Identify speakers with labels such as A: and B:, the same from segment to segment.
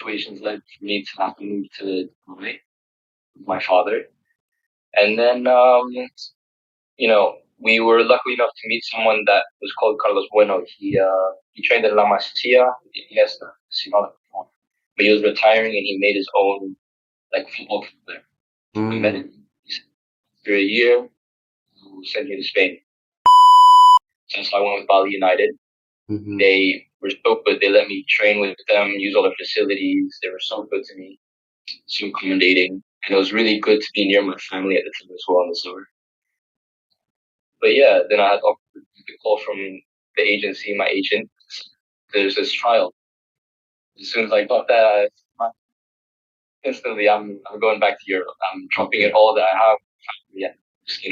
A: situations led me to have to move to Dubai with my father. And then, we were lucky enough to meet someone that was called Carlos Bueno. He trained at La Masia. Yes, but he was retiring and he made his own like football club there. We met him after a year. We sent him to Spain. So I went with Bali United.
B: Mhm.
A: They were so good. They let me train with them, use all their facilities. They were so good to me, so accommodating. And it was really good to be near my family at the time as well in the summer. But yeah, then I had the call from the agency, my agent. There's this trial. As soon as I got that, instantly I'm going back to Europe. I'm dropping it all that I have. Yeah, just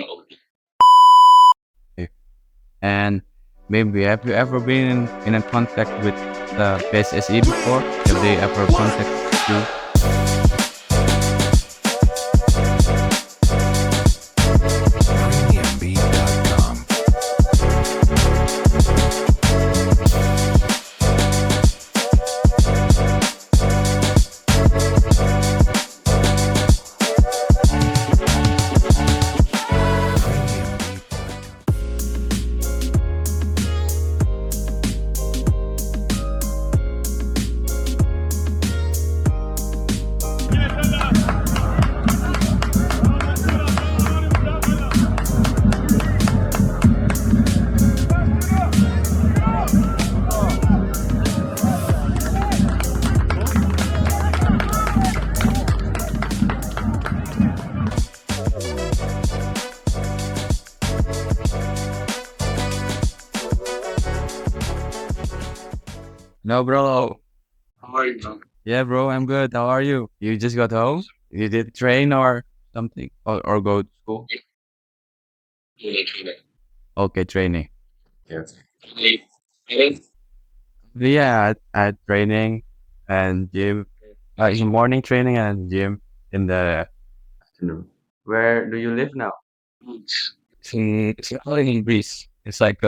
B: Okay. And maybe have you ever been in a contact with the PSSE before? Have they ever contacted you? No, bro.
A: How are you?
B: Yeah, bro, I'm good. How are you? You just got home? You did train or something? Or go to school?
A: Yeah.
B: Okay, training.
A: Yes.
B: Yeah, I had training and gym. In morning training and gym in the afternoon. Where do you live now? It's only in Greece. It's like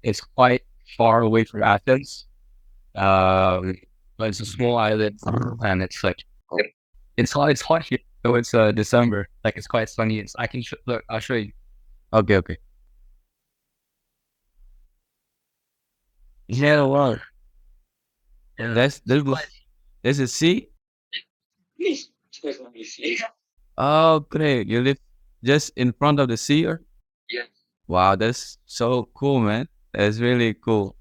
B: it's quite far away from Athens. But it's a small island, and it's like it's hot here. So it's December. Like it's quite sunny. I can look. I'll show you. Okay, okay. Yeah, well, and there's a sea.
A: Let me see.
B: Oh, great! You live just in front of the sea, or?
A: Yeah.
B: Wow, that's so cool, man. That's really cool.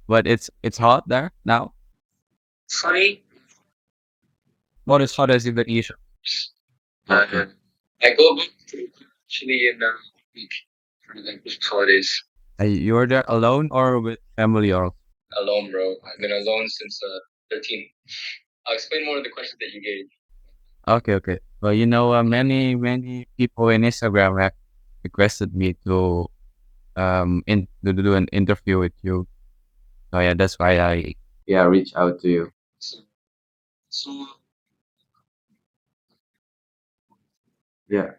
B: But it's hot there now.
A: Sunny.
B: What is hot as Indonesia?
A: Uh, I go back to actually in a week for the Christmas holidays.
B: You're there alone or with family or?
A: Alone, bro. I've been alone since 13. I'll explain more of the questions that you gave.
B: Okay, okay. Well, many people in Instagram have requested me to to do an interview with you. So yeah, that's why I reach out to you.
A: So, so
B: Yeah.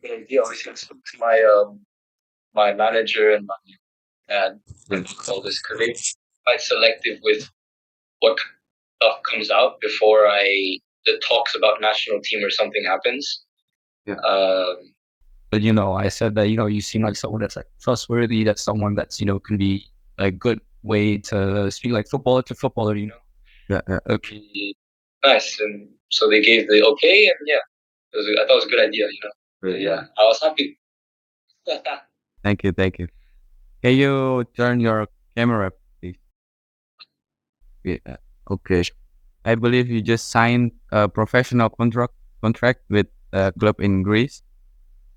A: the idea obviously I spoke to my manager and my dad and all this because they're quite selective with what stuff comes out before the talks about national team or something happens.
B: Yeah.
A: But
B: I said that you seem like someone that's like trustworthy. That's someone that's can be a good way to speak like footballer to footballer. Yeah, yeah.
A: okay, nice, and so they gave the okay, and yeah, I thought it was a good idea.
B: Really?
A: Yeah, I was happy.
B: Thank you, thank you. Can you turn your camera, please? Yeah. Okay. I believe you just signed a professional contract with a club in Greece.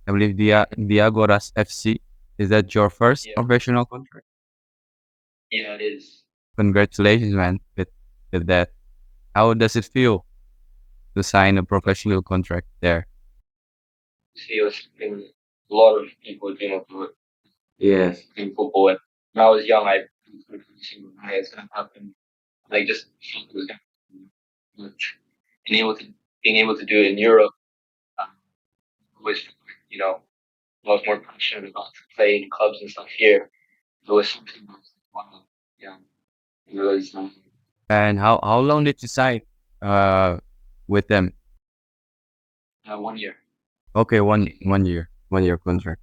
B: I believe Diagoras FC. Is that your first
A: Yeah.
B: professional contract?
A: Yeah, it is.
B: Congratulations, man, with that. How does it feel to sign a professional contract there?
A: See, it was something a lot of people dream of doing
B: Yes.
A: in football. And when I was young, I couldn't see why it's gonna happen. Like just felt it was gonna happen. Being able to do it in Europe, um, was I was more passionate about playing clubs and stuff here. It was something that was like, wow, yeah, it was.
B: And how long did you sign with them?
A: 1 year.
B: Okay, one year contract.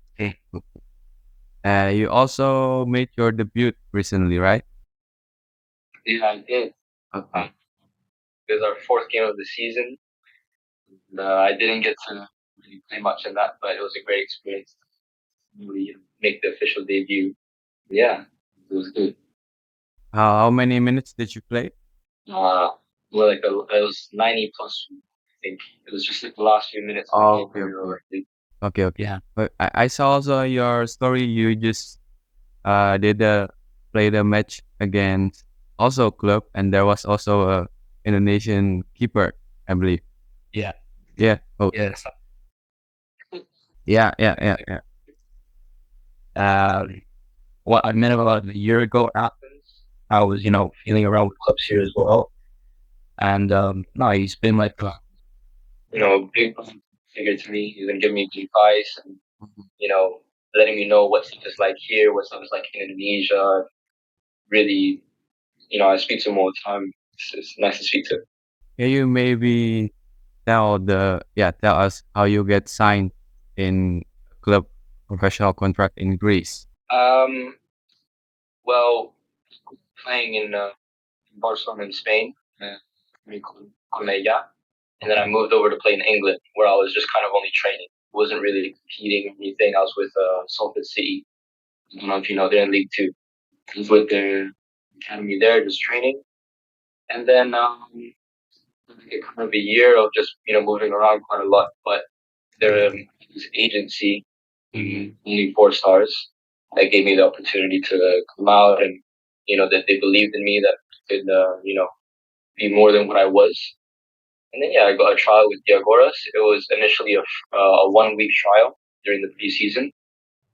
B: You also made your debut recently, right?
A: Yeah, I did.
B: Okay.
A: It was our fourth game of the season. I didn't get to really play much in that, but it was a great experience to really make the official debut. Yeah, it was good.
B: How many minutes did you play?
A: Well, it was 90 plus. I think it was just like the last few minutes of the game
B: Okay,
A: where we were like,
B: okay. Yeah. But I saw also your story. You just did play the match against also club, and there was also a Indonesian keeper, I believe.
C: Yeah.
B: Yeah. Oh,
C: Yes.
B: yeah.
C: Uh, what I met about a year ago, Athens, I was, feeling around with clubs here as well. And no, he's been like,
A: a big figure to me. He's gonna give me advice and letting me know what stuff is like here, what stuff is like in Indonesia. Really, I speak to him all the time. It's nice to speak to him.
B: can you maybe tell us how you get signed in club professional contract in Greece?
A: Well, playing in Barcelona in Spain, Cornellà, and then I moved over to play in England, where I was just kind of only training. Wasn't really competing or anything. I was with Salford City. I don't know if you know, they're in League Two. I was with their academy there, just training, and then kind of a year of just moving around quite a lot. But their this agency, only 4 stars, that gave me the opportunity to come out, and that they believed in me, that I could be more than what I was. And then I got a trial with Diagoras. It was initially a 1 week trial during the preseason.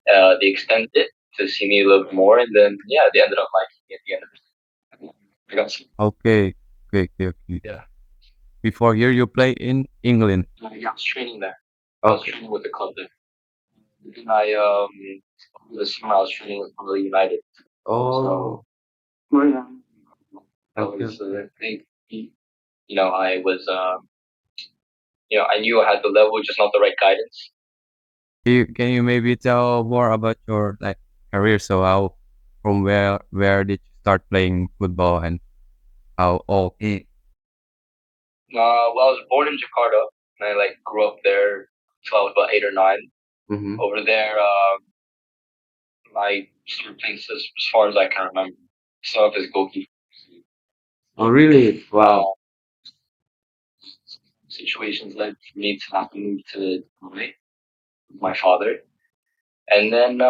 A: They extended it to see me a little bit more, and then they ended up liking me at the end of it. I got some.
B: Okay.
C: yeah.
B: Before here, you play in England.
A: I was training there. I was training with the club there. And over the summer I was training with Liga United. So I was I was I knew I had the level, just not the right guidance.
B: Can you maybe tell more about your career? So from where did you start playing football and how old?
A: Well, I was born in Jakarta, and I grew up there till I was about 8 or 9.
B: Mm-hmm.
A: Over there, I started playing as far as I can remember. Started off as goalkeeper.
B: Oh, really? Wow.
A: Situations led for me to have to move to Dubai with my father, and then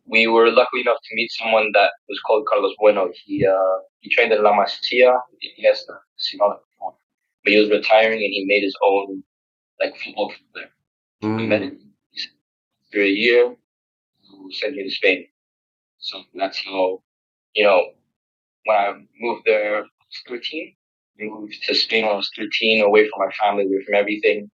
A: we were lucky enough to meet someone that was called Carlos Bueno. He trained in La Masia, Iniesta, but he was retiring and he made his own football club there. We met him. He said, after a year, we'll send you to Spain. So that's how, when I moved there, I was 13. We moved to Spain when I was 13, away from my family, away from everything.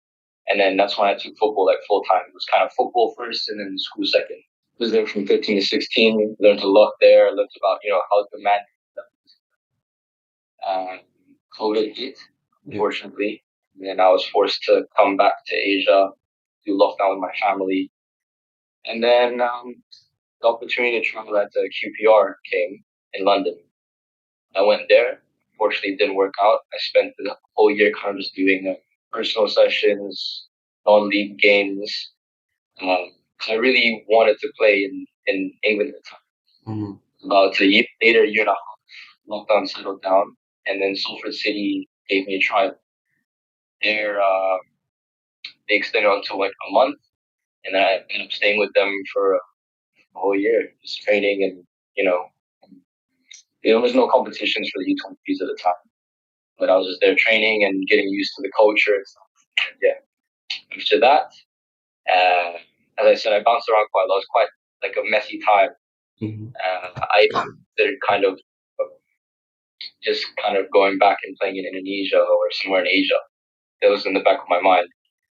A: And then that's when I took football full time. It was kind of football first and then school second. I was there from 15 to 16, learned a lot there. I learned about, how to manage. COVID hit, unfortunately. And then I was forced to come back to Asia, do lockdown with my family. And then the opportunity to travel at QPR came in London. I went there. Unfortunately, it didn't work out. I spent the whole year kind of just doing personal sessions, non-league games. I really wanted to play in England at the time.
B: Mm-hmm.
A: About a year later, year and a half, lockdown settled down, and then Salford City gave me a trial. There, they extended it until a month, and then I ended up staying with them for a whole year, just training, and there was no competitions for the U20s at the time, but I was just there training and getting used to the culture and stuff. And after that, as I said, I bounced around quite a lot. It was quite a messy time.
B: Mm-hmm.
A: I considered just going back and playing in Indonesia or somewhere in Asia. That was in the back of my mind.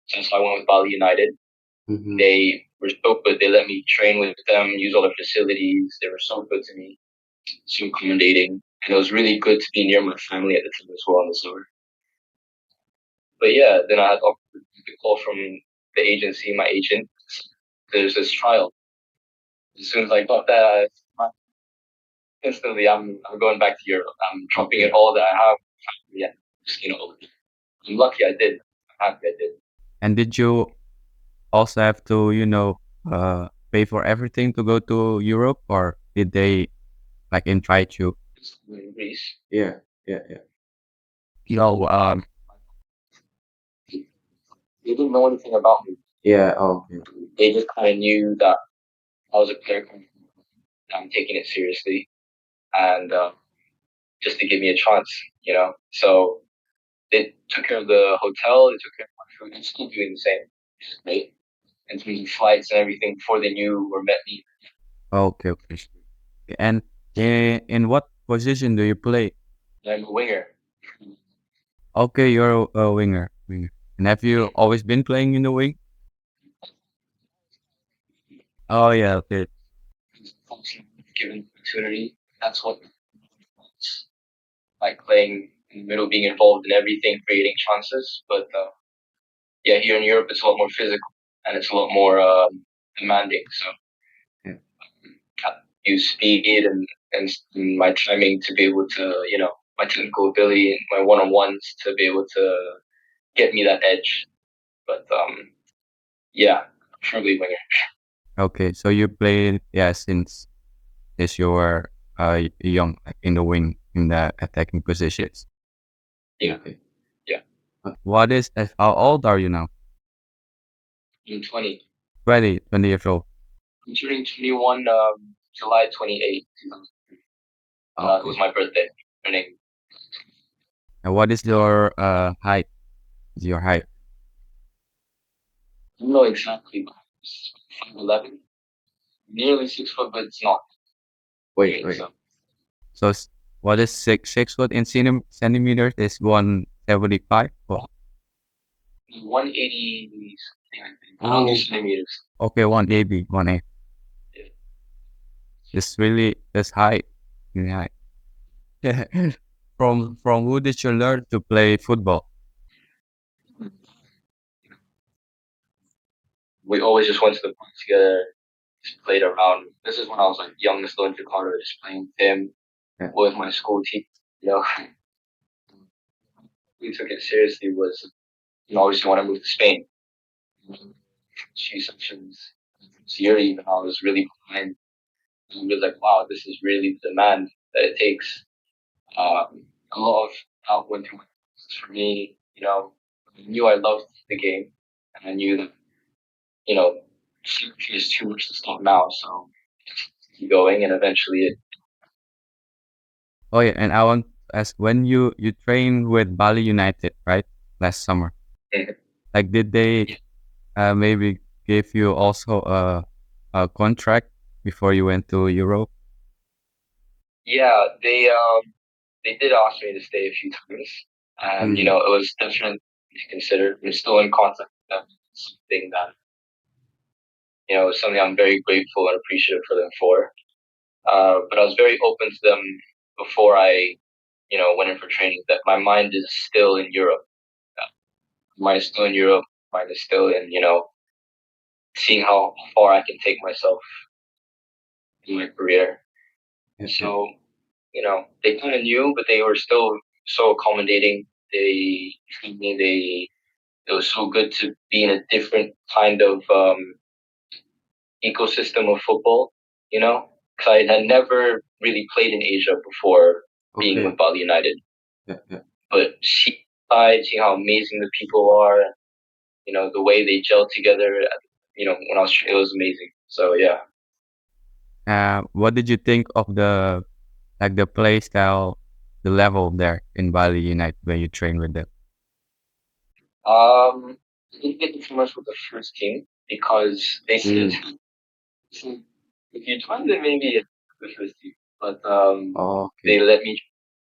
A: So I went with Bali United. Mm-hmm. They were so good. They let me train with them, use all their facilities. They were so good to me, so accommodating. and it was really good to be near my family at the time as well in the summer. But yeah, then I had a call from the agency, my agent. There's this trial. As soon as I got that, instantly I'm going back to Europe. I'm dropping it all that I have. Yeah, just, I'm lucky I did. I'm happy I did.
B: And did you also have to, pay for everything to go to Europe, or did they like invite you?
A: In Greece.
B: Yeah.
C: You know,
A: They didn't know anything about me.
B: Yeah. Okay.
A: They just kind of knew that I was a player. I'm taking it seriously, and just to give me a chance, So they took care of the hotel, they took care of my food, and still doing the same, which is great. And through flights and everything before they knew or met me.
B: Okay. And in what position do you play?
A: I'm a winger.
B: Okay, you're a winger. And have you always been playing in the wing? Oh yeah, okay.
A: Given opportunity, that's what it's like, playing in the middle, being involved in everything, creating chances. But yeah, here in Europe, it's a lot more physical and it's a lot more demanding. So
B: Yeah.
A: use speed and my timing to be able to, my technical ability and my one-on-ones to be able to get me that edge. But yeah, probably winger.
B: Okay, so you played since you were young, like in the wing, in the attacking positions.
A: Yeah.
B: Okay.
A: Yeah.
B: How old are you now?
A: I'm 20.
B: 20 years old.
A: I'm turning 21 July 28th. It was my birthday. Turning.
B: And what is your height? Is your height?
A: I don't know exactly, but 5'11", nearly 6 foot, but it's not.
B: Wait. So what is 6 foot in centimeters? Is 175? Oh.
A: 180 something, I think. I don't do centimeters.
B: Okay, 180, 180.
A: Yeah.
B: That's high. Really high. From who did you learn to play football?
A: We always just went to the park together, just played around. This is when I was like young, still in Jakarta, just playing with him, with my school team. We took it seriously. Was obviously when I moved to Spain, few sections this year even I was really behind. I was like, wow, this is really the demand that it takes. A lot of help went through my for me. I knew I loved the game, and I knew that it's too much to stop now. So keep going, and eventually it.
B: Oh yeah, and I want to ask, when you trained with Bali United, right, last summer, like did they maybe give you also a contract before you went to Europe?
A: Yeah, they did ask me to stay a few times, and it was definitely to consider. I'm still in contact with them. It's something that is something I'm very grateful and appreciative for them for. But I was very open to them before I, went in for training. That my mind is still in Europe. Mine is still in Europe. Mine is still in seeing how far I can take myself in my career. So they kind of knew, but they were still so accommodating. They treated me. It was so good to be in a different kind of ecosystem of football, because I had never really played in Asia before being with Bali United. But seeing how amazing the people are, the way they gel together, when I was, it was amazing. So yeah.
B: What did you think of the play style, the level there in Bali United when you train with them?
A: I didn't get too much with the first team because they said if you join them, maybe the first team. But they let me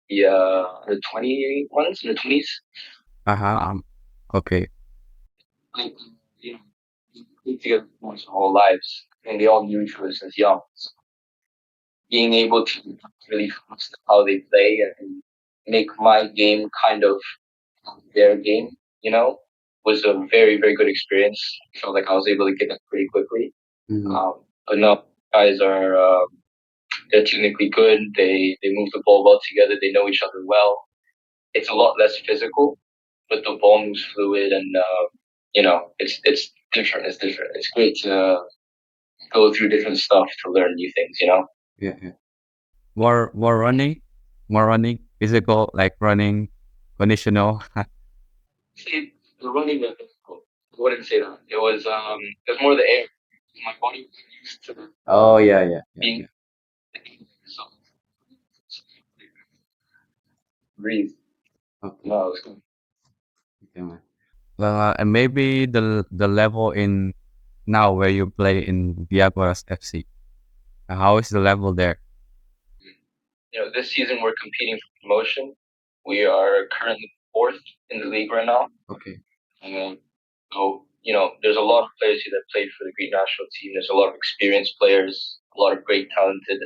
A: the 21s and the 20s.
B: Okay.
A: Like, together for our whole lives, and they all knew each other since young. So being able to really fast how they play and make my game kind of their game, was a very, very good experience. I felt like I was able to get that pretty quickly. But no, guys are they're technically good. They move the ball well together. They know each other well. It's a lot less physical, but the ball moves fluid, and it's different. It's different. It's great to go through different stuff to learn new things.
B: Yeah, yeah. More running, physical, like running, conditional.
A: See, the running was difficult. I wouldn't say that. It was more the air. My body was used to
B: Oh yeah, yeah, yeah,
A: being
B: yeah.
A: so breathe.
B: Okay,
A: No, it was good.
B: okay, man. Well, and maybe the level in now where you play in Diagoras FC. How is the level there?
A: This season we're competing for promotion. We are currently fourth in the league right now.
B: Okay.
A: So, there's a lot of players here that played for the Greek national team. There's a lot of experienced players, a lot of great talented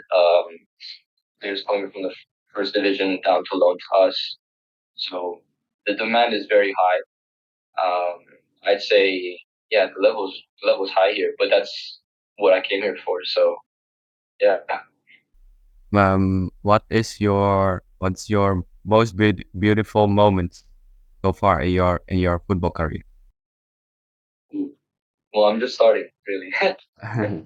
A: players coming from the first division down to loan to us. So the demand is very high. I'd say, yeah, the level's high here, but that's what I came here for. So yeah.
B: What's your most beautiful moments so far in your football career?
A: Well, I'm just starting, really. I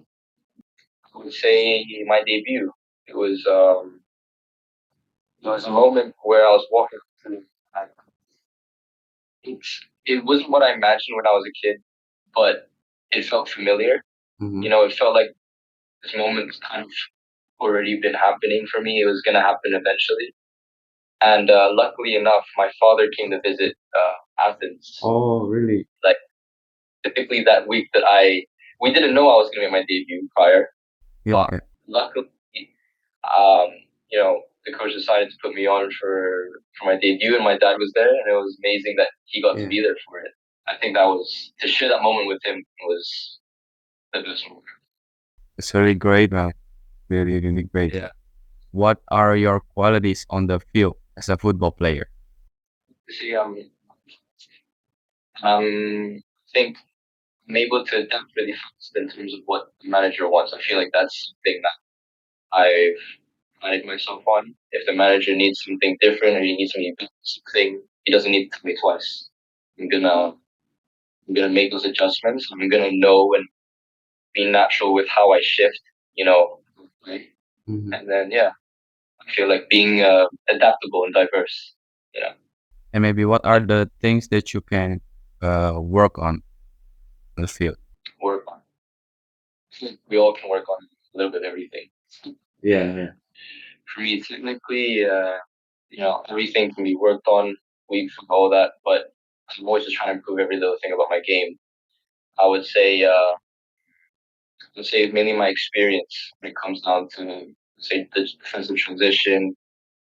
A: would say my debut. It was a moment where I was walking through. It wasn't what I imagined when I was a kid, but it felt familiar. It felt like this moment was kind of already been happening for me. It was going to happen eventually. And luckily enough, my father came to visit Athens.
B: Oh, really?
A: Like typically that week we didn't know I was going to make my debut prior.
B: Yeah.
A: But luckily, the coach decided to put me on for my debut, and my dad was there, and it was amazing that he got to be there for it. I think to share that moment with him was the best moment.
B: It's really great, man. Really, really great.
A: Yeah.
B: What are your qualities on the field as a football player?
A: See, I think I'm able to adapt really fast in terms of what the manager wants. I feel like that's something that I've prided myself on. If the manager needs something different or he needs something, he doesn't need to tell me twice. I'm gonna make those adjustments. I'm gonna know and be natural with how I shift, right? And then I feel like being adaptable and diverse.
B: And maybe what are the things that you can work on the field?
A: Work on. We all can work on a little bit of everything.
B: Yeah.
A: For me, technically, everything can be worked on. We all that, but I'm always just trying to improve every little thing about my game. I would say, mainly my experience when it comes down to say the defensive transition,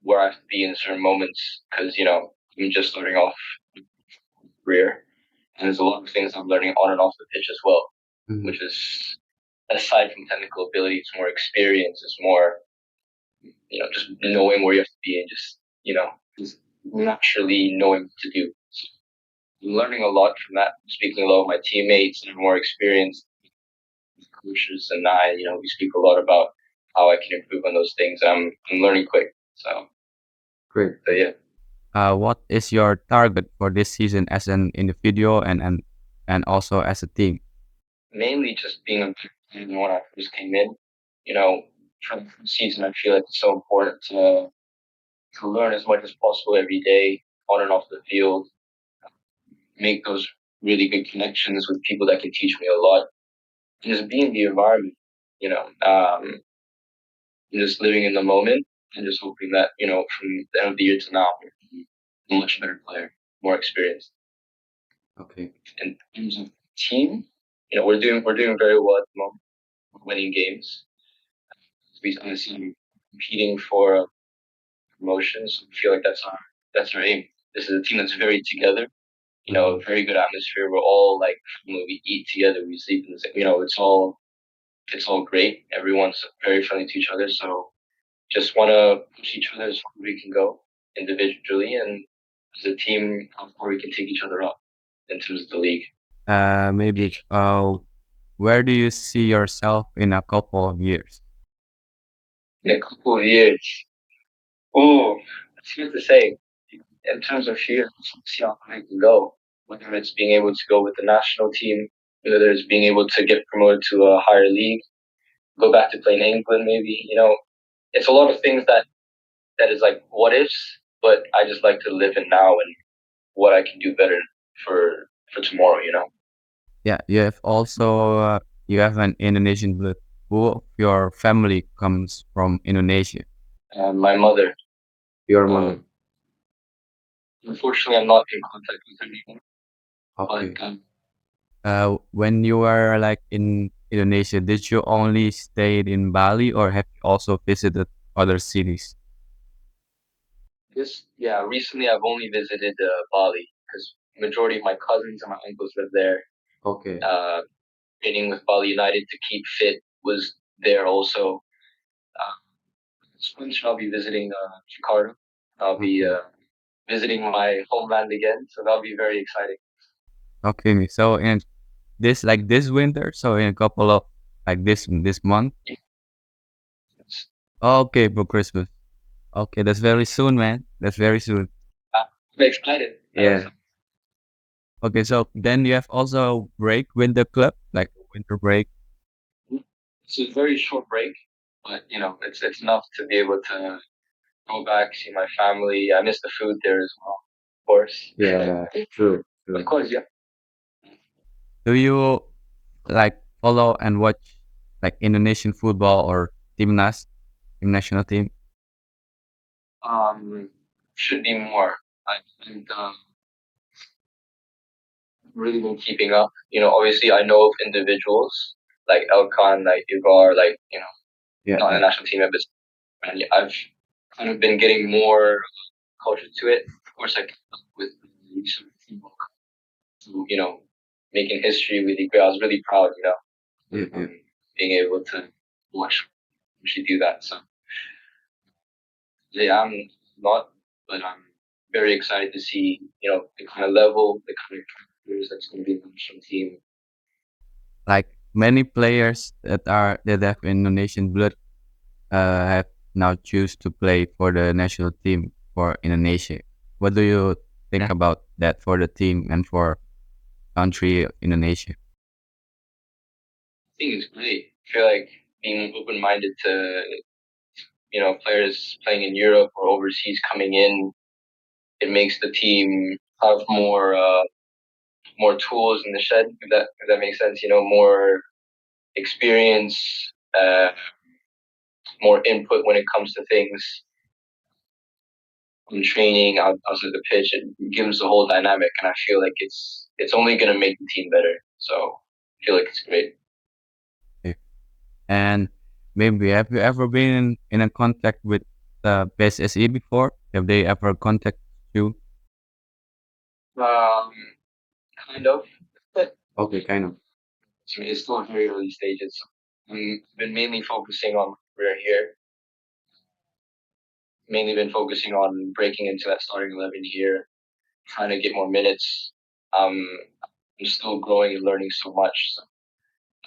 A: where I have to be in certain moments, because I'm just starting off my career, and there's a lot of things I'm learning on and off the pitch as well, which is aside from technical ability, it's more experience, it's more just knowing where you have to be and just naturally knowing what to do. So I'm learning a lot from that. Speaking to a lot of my teammates and more experienced coaches and we speak a lot about how I can improve on those things. I'm learning quick. So
B: Great.
A: So yeah.
B: What is your target for this season as an individual and also as a team?
A: Mainly just being a player when I first came in. For the first season, I feel like it's so important to learn as much as possible every day on and off the field. Make those really good connections with people that can teach me a lot. And just be in the environment, just living in the moment and just hoping that, from the end of the year to now, I'm a much better player, more experienced.
B: Okay.
A: In terms of team, we're doing very well at the moment. We're winning games. We honestly competing for promotions. We feel like that's our aim. This is a team that's very together. Very good atmosphere. We're all like we eat together, we sleep in the same. It's all great. Everyone's very friendly to each other. So just want to push each other as far as we can go individually, and as a team, how far we can take each other up in terms of the league.
B: Maybe where do you see yourself in a couple of years?
A: In a couple of years, it's hard to say. In terms of years, see how high I can go. Whether it's being able to go with the national team, whether it's being able to get promoted to a higher league, go back to play in England, maybe. It's a lot of things that is like what ifs, but I just like to live in now and what I can do better for tomorrow.
B: Yeah, you have also you have an Indonesian blood. Who of your family comes from Indonesia?
A: My mother.
B: Your mother.
A: Unfortunately, I'm not in contact with her anymore.
B: Okay.
A: But
B: When you were like in Indonesia, did you only stay in Bali or have you also visited other cities?
A: recently I've only visited Bali because majority of my cousins and my uncles live there.
B: Okay.
A: Training with Bali United to keep fit was there also. Soon I'll be visiting Jakarta. I'll be visiting my homeland again, so that'll be very exciting.
B: Okay. So in this winter, so in a couple of like this month. Okay, for Christmas. Okay, that's very soon, man. That's very soon.
A: I'm excited.
B: Yeah. Okay, so then you have also break with the club, like winter break.
A: It's a very short break, but it's enough to be able to go back, see my family. I miss the food there as well, of course.
B: Yeah, true.
A: Of course, yeah.
B: Do you like follow and watch like Indonesian football or Timnas, team national team?
A: Should be more. I've really been keeping up. Obviously I know of individuals like Elkan, like Ivar, like not a national team, but and I've kind of been getting more culture to it. Of course, I kept up with the football, making history really great. I was really proud, being able to watch she do that. So yeah, I'm not, but I'm very excited to see the kind of level, the kind of characters that's going to be in the national team.
B: Like many players that have Indonesian blood have now choose to play for the national team for Indonesia. What do you think about that for the team and for country Indonesia?
A: I think it's great. I feel like being open minded to players playing in Europe or overseas coming in, it makes the team have more tools in the shed. If that makes sense, more experience, more input when it comes to things in training outside the pitch. It gives the whole dynamic, and I feel like it's only going to make the team better. So I feel like it's great.
B: Okay. And maybe have you ever been in a contact with the PSSE before? Have they ever contacted you?
A: Um, kind of. But
B: Okay, kind of.
A: it's still very early stages. I've been mainly focusing on my career here. Mainly been focusing on breaking into that starting 11 here, trying to get more minutes. Um, I'm still growing and learning so much. So,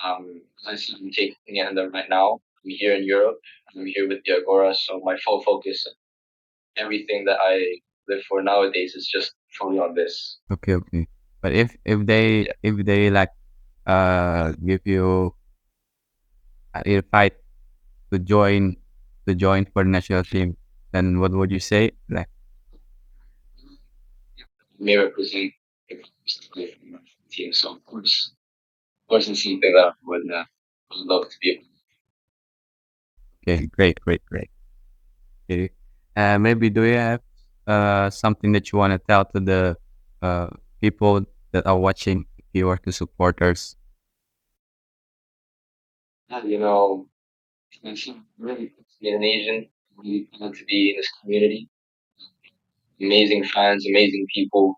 A: as I said, I'm taking it in right now. I'm here in Europe. I'm here with the Agora, so my full focus, everything that I live for nowadays, is just fully on this.
B: Okay, okay. But if they like give you a fight to join for the national team, then what would you say? Like,
A: May represent the team, so of course, it's something that I would love to be.
B: okay, great, great, great. Okay. Maybe do you have something that you want to tell to the uh people that are watching, viewers, the supporters?
A: It's really good to be an Asian, really good to be in this community. Amazing fans, amazing people,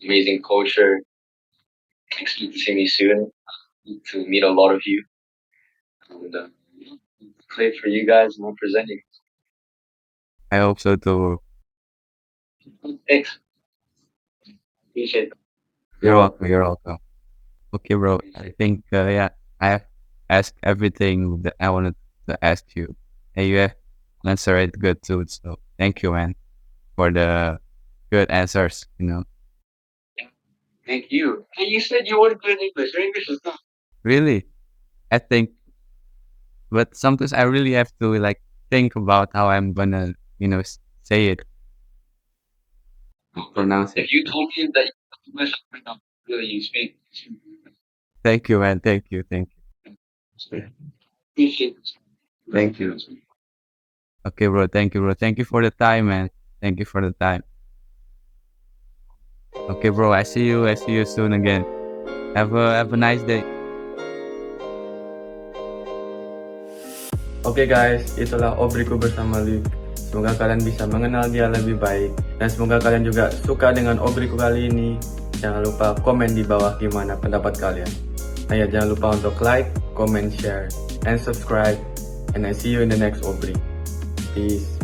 A: amazing culture. Expect to see me soon, to meet a lot of you, and play for you guys and represent you.
B: I hope so too.
A: Thanks. Appreciate it.
B: You're welcome. You're welcome. Okay, bro. I think yeah, I have asked everything that I wanted to ask you, and you have answered it good too. So thank you, man, for the good answers.
A: Thank you. Hey, you said you wanted to learn English. Your English is not.
B: Really, I think, but sometimes I really have to like think about how I'm gonna, say it, pronounce it.
A: If you told me that English right now, really you speak.
B: Thank you, man. Thank you. Thank you.
A: Appreciate it.
B: Thank you. Okay, bro. Thank you, bro. Thank you for the time, man. Thank you for the time. Okay, bro. I see you. I see you soon again. Have a nice day. Oke guys, itulah obriku bersama Luke. Semoga kalian bisa mengenal dia lebih baik. Dan semoga kalian juga suka dengan obriku kali ini. Jangan lupa komen di bawah gimana pendapat kalian. Nah ya, jangan lupa untuk like, comment, share, and subscribe. And I see you in the next Obri. Peace.